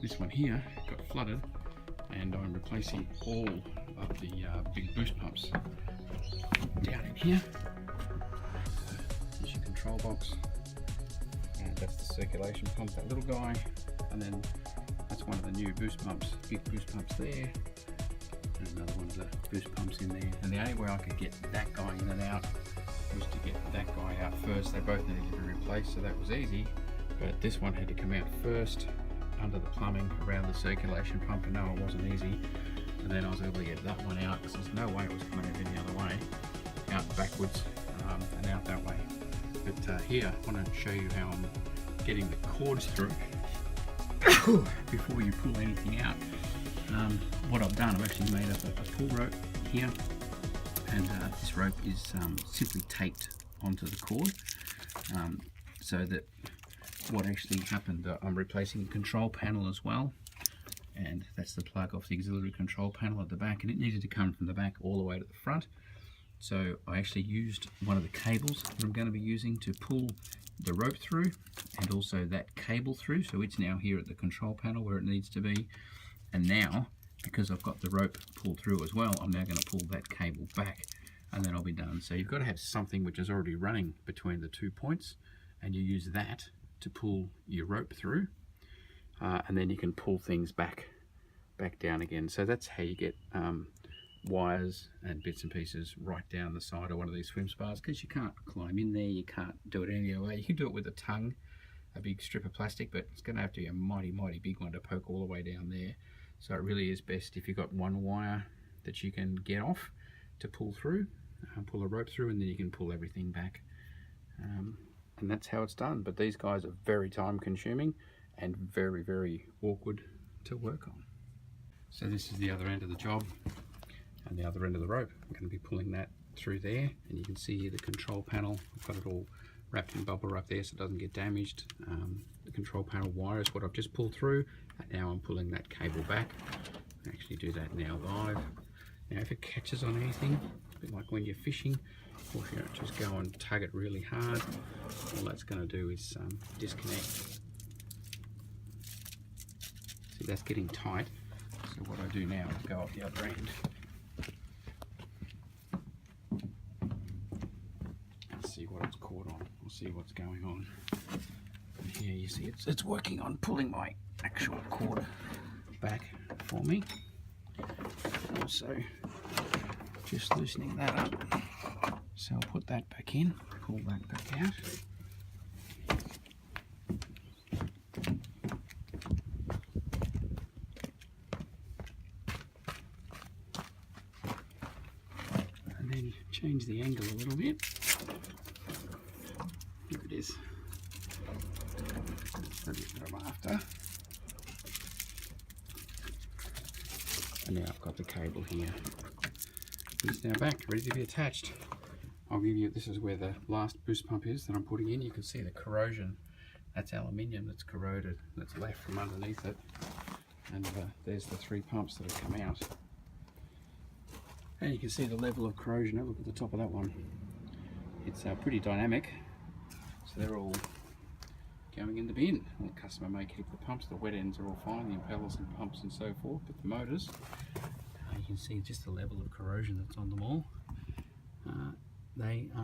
this one here got flooded, and I'm replacing all of the big boost pumps down in here. There's your control box, and that's the circulation pump, that little guy, and then that's one of the new boost pumps, big boost pumps there, and another one of the boost pumps in there. And the only way I could get that guy in and out was to get that guy out first. They both needed to be replaced, so that was easy, but this one had to come out first under the plumbing around the circulation pump, and no, it wasn't easy. And then I was able to get that one out because there's no way it was coming out any other way, out backwards and out that way. But here I want to show you how I'm getting the cords through before you pull anything out. What I've done, I've actually made up a pull rope here, and this rope is simply taped onto the cord, so that what actually happened, I'm replacing the control panel as well, and that's the plug off the auxiliary control panel at the back, and it needed to come from the back all the way to the front. So I actually used one of the cables that I'm going to be using to pull the rope through, and also that cable through, so it's now here at the control panel where it needs to be. And now, because I've got the rope pulled through as well, I'm now going to pull that cable back, and then I'll be done. So you've got to have something which is already running between the 2 points, and you use that to pull your rope through, and then you can pull things back down again. So that's how you get wires and bits and pieces right down the side of one of these swim spas, because you can't climb in there, you can't do it any other way. You can do it with a tongue, a big strip of plastic, but it's going to have to be a mighty big one to poke all the way down there. So it really is best if you've got one wire that you can get off to pull through, pull a rope through, and then you can pull everything back. And that's how it's done. But these guys are very time consuming and very awkward to work on. So this is the other end of the job and the other end of the rope. I'm going to be pulling that through there, and you can see here the control panel. I've got it all wrapped in bubble wrap there so it doesn't get damaged. The control panel wire is what I've just pulled through, and now I'm pulling that cable back. I actually do that now live. Now if it catches on anything, a bit like when you're fishing, or if you don't just go and tug it really hard, all that's going to do is disconnect. See, that's getting tight, so what I do now is go up the other end and see what it's caught on, or see what's going on. And here you see it's working on pulling my actual cord back for me. Also just loosening that up. So I'll put that back in, pull that back out. And then change the angle a little bit. Here it is. That's the bit that I'm after. And now I've got the cable here. It's now back, ready to be attached. I'll give you, this is where the last boost pump is that I'm putting in. You can see the corrosion. That's aluminium that's corroded, that's left from underneath it. And there's the 3 pumps that have come out. And you can see the level of corrosion. Have a look at the top of that one. It's pretty dynamic. So they're all going in the bin. And the customer may keep the pumps. The wet ends are all fine, the impellers and pumps and so forth, but the motors, you can see just the level of corrosion that's on them all. They are